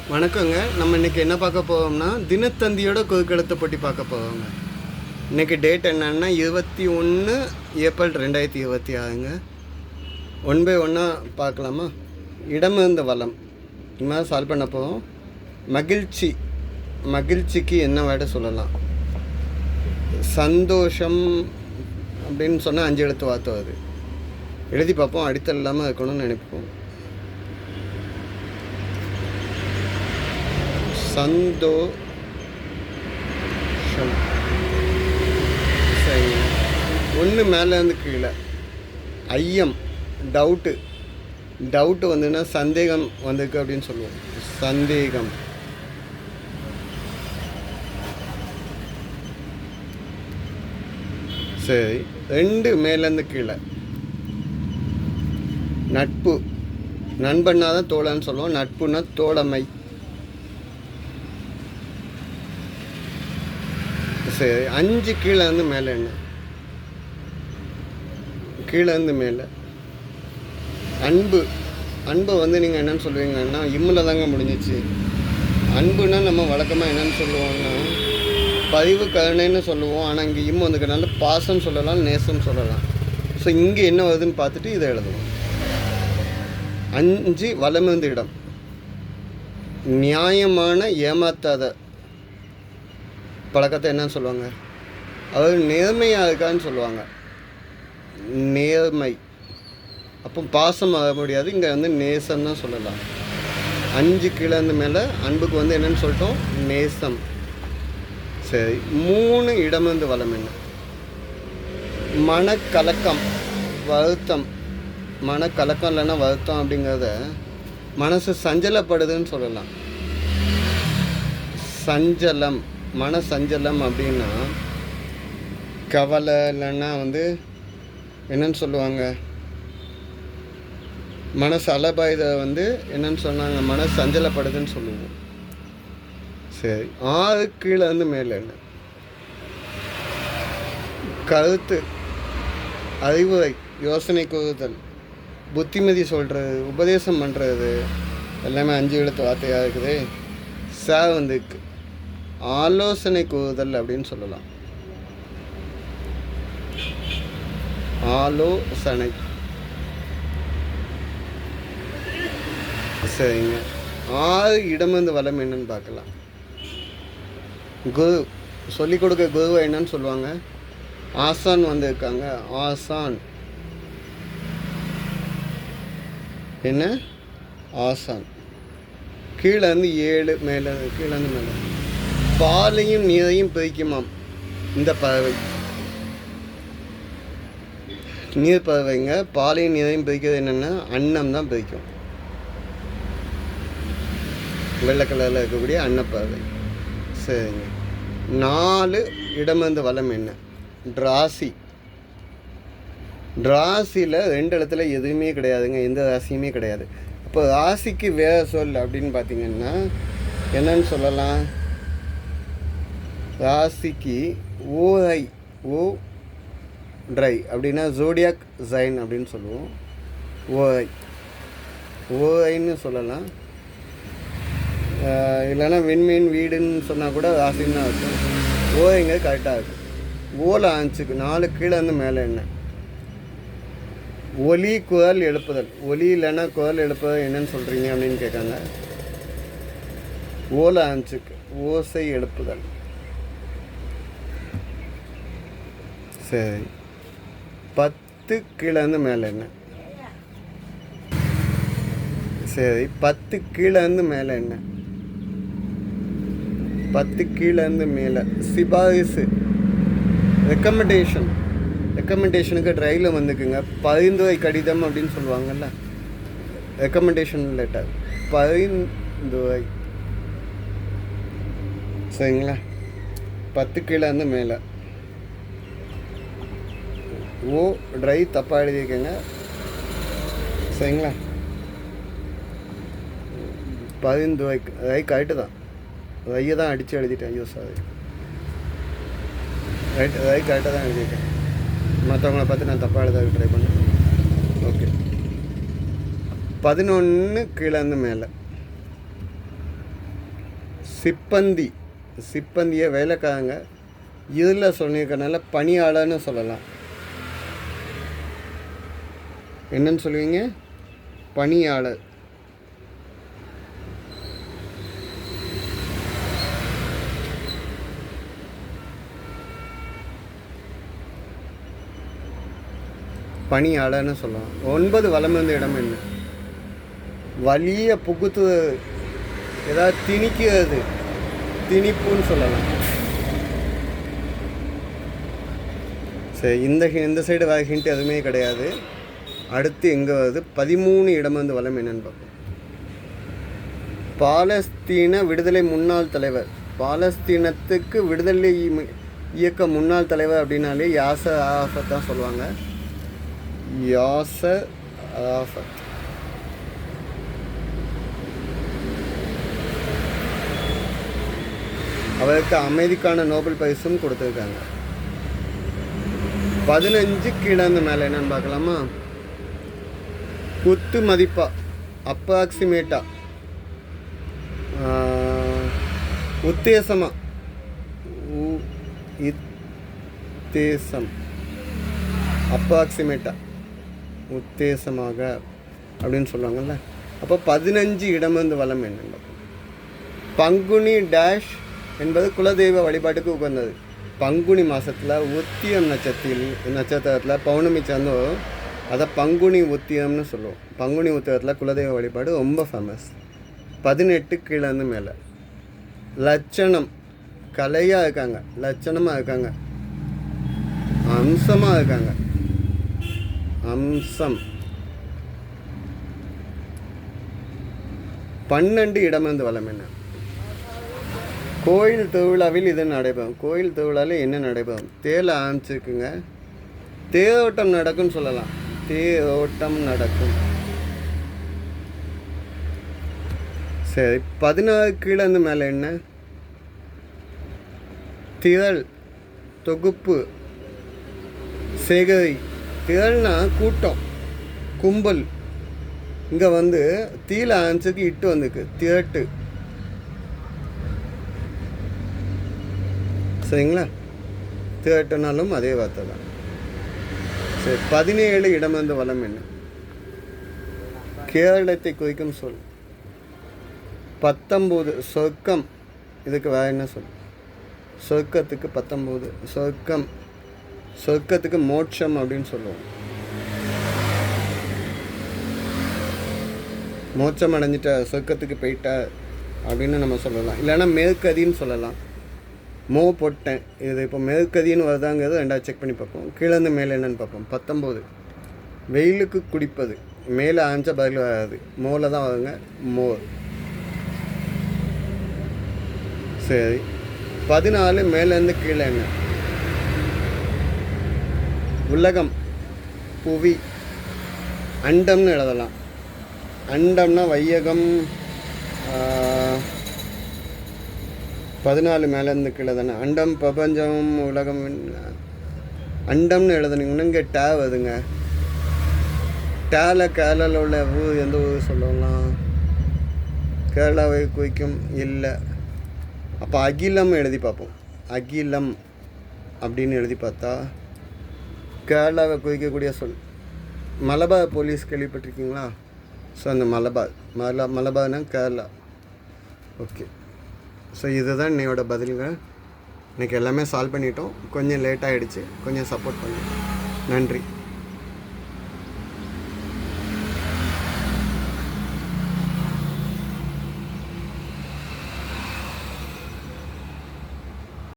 வணக்கங்க. நம்ம இன்றைக்கி என்ன பார்க்க போவோம்னா தினத்தந்தியோட குறுக்கெழுத்தை போட்டி பார்க்க போவோங்க. இன்றைக்கி டேட் என்னன்னா 21 ஏப்ரல் 2026ங்க. 1 by 1 பார்க்கலாமா? இடமிருந்து வளம் இது மாதிரி சால்வ் பண்ண போவோம். மகிழ்ச்சிக்கு என்ன வேர்டு சொல்லலாம்? சந்தோஷம் அப்படின்னு சொன்னால் 5 எழுத்து வார்த்தை அது. எழுதி பார்ப்போம். அடித்தல் இல்லாமல் இருக்கணும்னு நினைப்போம். சந்தோஷம். சரி, ஒன்று மேலேருந்து கீழே. ஐயம், டவுட்டு வந்துன்னா சந்தேகம் வந்திருக்கு அப்படின்னு சொல்லுவோம். சந்தேகம். சரி, 2 மேலேருந்து கீழே. நட்பு, நண்பன்னா தான் தோழன்னு சொல்லுவோம். நட்புன்னா தோழமை. சரி, 5 கீழேருந்து மேலே. என்ன கீழேருந்து மேலே? அன்பு வந்து நீங்கள் என்னென்னு சொல்லுவீங்கன்னா இம்மில் தாங்க முடிஞ்சிச்சு. அன்புன்னா நம்ம வழக்கமாக என்னென்னு சொல்லுவோம்னா பதிவு கருணைன்னு சொல்லுவோம். ஆனால் இங்கே இம்மு வந்துக்கிறனால பாசம் சொல்லலாம், நேசம் சொல்லலாம். ஸோ இங்கே என்ன வருதுன்னு பார்த்துட்டு இதை எழுதுவோம். 5 வலமிருந்து இடம். நியாயமான ஏமாத்தாத பழக்கத்தை என்னன்னு சொல்லுவாங்க? அவர் நேர்மையாக இருக்கான்னு சொல்லுவாங்க. நேர்மை. அப்போ பாசம் ஆக முடியாது. இங்கே வந்து நேசம் தான் சொல்லலாம். 5 கீழேருந்து மேலே அன்புக்கு வந்து என்னென்னு சொல்லிட்டோம்? நேசம். சரி, 3 இடமிருந்து வளம். என்ன? மனக்கலக்கம், வருத்தம். மனக்கலக்கம் இல்லைன்னா வருத்தம் அப்படிங்கிறத மனசு சஞ்சலப்படுதுன்னு சொல்லலாம். சஞ்சலம், மன சஞ்சலம் அப்படின்னா கவலை இல்லைன்னா வந்து என்னன்னு சொல்லுவாங்க? மனசு அலபாயுத வந்து என்னன்னு சொன்னாங்க? மன சஞ்சலப்படுதுன்னு சொல்லுவோம். சரி, 6 கீழேருந்து மேலே. என்ன? கருத்து, அறிவுரை, யோசனை கூறுதல், புத்திமதி சொல்கிறது, உபதேசம் பண்ணுறது எல்லாமே 5 எழுத்து வார்த்தையாக இருக்குது. வந்து ஆலோசனை கூறுதல் அப்படின்னு சொல்லலாம். ஆலோசனை. சரிங்க. 6 இடமிருந்து வளம் என்னன்னு பார்க்கலாம். குரு, சொல்லிக் கொடுக்க குருவை என்னன்னு சொல்லுவாங்க? ஆசான் வந்து இருக்காங்க. ஆசான் என்ன? ஆசான். கீழேருந்து 7 மேலே. கீழேருந்து மேலே. பாலையும் நீரையும் பிரிக்குமாம் இந்த பறவை. நீர் பறவைங்க. பாலையும் நீரையும் பிரிக்கிறது என்னென்னா அன்னம் தான் பிரிக்கும். வெள்ளை கலரில் இருக்கக்கூடிய அன்னப்பறவை. சரிங்க. 4 இடமிருந்து வளம். என்ன? ராசியில் 2 இடத்துல எதுவுமே கிடையாதுங்க. எந்த ராசியுமே கிடையாது. அப்போ ராசிக்கு வேறு சொல் அப்படின்னு பார்த்தீங்கன்னா என்னன்னு சொல்லலாம்? ராசிக்கு ஓரை, ட்ரை அப்படின்னா ஜோடியாக் சைன் அப்படின்னு சொல்லுவோம். ஓரைன்னு சொல்லலாம். இல்லைன்னா விண்மீன் வீடுன்னு சொன்னால் கூட ராசின்னு தான் இருக்கும். ஓரைங்கிறது கரெக்டாக இருக்கும். ஓலை ஆஞ்சுக்கு 4 கீழேருந்து மேலே. என்ன? ஒலி, குரல் எழுப்புதல். ஒலி இல்லைன்னா குரல் எழுப்புதல் என்னன்னு சொல்கிறீங்க அப்படின்னு கேட்காங்க. ஓலை ஆஞ்சுக்கு ஓசை எழுப்புதல். சரி, 10 கீழேருந்து மேலே. என்ன? சரி, 10 கீழேருந்து மேலே. என்ன? 10 கீழேருந்து மேலே. சிபாரிசு, ரெக்கமெண்டேஷனுக்கு ட்ரைவில் வந்துக்குங்க. பரிந்துரை கடிதம் அப்படின்னு சொல்லுவாங்கள்ல, ரெக்கமெண்டேஷன் லெட்டர், பரிந்துரை. சரிங்களா? 10 கீழேருந்து மேலே. ட்ரை தப்பாக எழுதியிருக்கேங்க. சரிங்களா? பரிந்துரை ரை கரெக்டு தான். ரையை தான் அடித்து எழுதிட்டேன். ஐயோ சாரி. ரை கரெக்டாக தான் எழுதியிருக்கேன். மற்றவங்கள பார்த்து நான் தப்பாக எழுத ட்ரை பண்ணேன். ஓகே. 11 கீழேருந்து மேலே. சிப்பந்தியை வேலைக்காரங்க. இதில் சொல்லியிருக்கனால பணியாளர்னு சொல்லலாம். என்னன்னு சொல்லுவீங்க? பணியாளர். பணியாளர்னு சொல்லலாம். 9 வலம் இருந்த இடம் என்ன? வலிய புகுத்து, ஏதாவது திணிக்கிறது, திணிப்புன்னு சொல்லலாம். சரி, இந்த சைடு வேறு ஹிண்ட் எதுவுமே கிடையாது. அடுத்து எங்கே வருது? 13 இடம் வந்து வலம் என்னன்னு பார்ப்போம். பாலஸ்தீன விடுதலை முன்னாள் தலைவர். பாலஸ்தீனத்துக்கு விடுதலை இயக்க முன்னாள் தலைவர் அப்படின்னாலே யாசர் அரஃபத் தான் சொல்லுவாங்க. யாசர் அரஃபத். அவருக்கு அமைதிக்கான நோபல் பரிசும் கொடுத்துருக்காங்க. 15 கீழே மேலே என்னன்னு பார்க்கலாமா? குத்து மதிப்பா, அப்ராக்சிமேட்டா, உத்தேசமா, அப்ராக்சிமேட்டா, உத்தேசமாக அப்படின்னு சொல்லுவாங்கள்ல. அப்போ 15 இடமிருந்து வலம் என்னன்னு பார்ப்போம். பங்குனி டேஷ் என்பது குலதெய்வ வழிபாட்டுக்கு உகந்தது. பங்குனி மாதத்தில் உத்தியம் நட்சத்திரத்தில் பௌர்ணமி சேர்ந்தோ அதை பங்குனி உத்தியம்னு சொல்லுவோம். பங்குனி உத்தியத்தில் குலதெய்வ வழிபாடு ரொம்ப ஃபேமஸ். 18 கீழேருந்து மேலே. லட்சணம், கலையாக இருக்காங்க, லட்சணமாக இருக்காங்க, அம்சமாக இருக்காங்க. அம்சம். 12 இடமிருந்து வலம் என்ன? கோயில் திருவிழாவில் இது நடைபெறும். கோயில் திருவிழாவில் என்ன நடைபெறும்? தேர் ஆரம்பிச்சிருக்குங்க. தேரோட்டம் நடக்கும்னு சொல்லலாம். தேரோட்டம் நடக்கும். சரி, 16 கீழேருந்து மேலே என்ன? திரள், தொகுப்பு, சேகரி. திரள்னா கூட்டம், கும்பல். இங்கே வந்து தீல ஆன்ஸுக்கு இட்டு வந்துருக்கு, திரட்டு. சரிங்களா? திரட்டுனாலும் அதே வார்த்தை தான். சரி, 17 இடமிருந்து வலம் என்ன? கேரளத்தை குறிக்கும் சொல். 19 சொர்க்கம். இதுக்கு வேறு என்ன சொல்? சொர்க்கத்துக்கு 19 சொர்க்கம். சொர்க்கத்துக்கு மோட்சம் அப்படின்னு சொல்லுவோம். மோட்சம் அடைஞ்சிட்ட, சொர்க்கத்துக்கு போயிட்ட அப்படின்னு நம்ம சொல்லலாம். இல்லைன்னா மேற்கதின்னு சொல்லலாம். போட்டேன். இது இப்போ மேற்கதின்னு வருதாங்கிறது ரெண்டாவது செக் பண்ணி பார்ப்போம். கீழேருந்து மேலே என்னென்னு பார்ப்போம். 19 வெயிலுக்கு குடிப்பது. மேலே ஆஞ்ச பதில் வராது, மோல தான் வருங்க. மோர். சரி, 14 மேலேருந்து கீழே என்ன? உலகம், புவி, அண்டம்னு எழுதலாம். அண்டம்னா வையகம். 14 மேலேருந்து கீழே தானே. அண்டம், பிரபஞ்சம், உலகம், அண்டம்னு எழுதுனீங்கன்னா இங்கே டே வருதுங்க. டேல கேரளாவில் உள்ள ஊர் எந்த ஊர் சொல்லலாம்? கேரளாவை குறிக்கும் இல்லை. அப்போ அகிலம் எழுதி பார்ப்போம். அகிலம் அப்படின்னு எழுதி பார்த்தா கேரளாவை குறிக்கக்கூடிய சொல். மலபார் போலீஸ் கேள்விப்பட்டிருக்கீங்களா? ஸோ அந்த மலபார், மலபார்னா கேரளா. ஓகே, ஸோ இதுதான் என்னையோட பதில்கள். இன்றைக்கி எல்லாமே சால்வ் பண்ணிட்டோம். கொஞ்சம் லேட் ஆகிடுச்சு, கொஞ்சம் சப்போர்ட் பண்ணி நன்றி.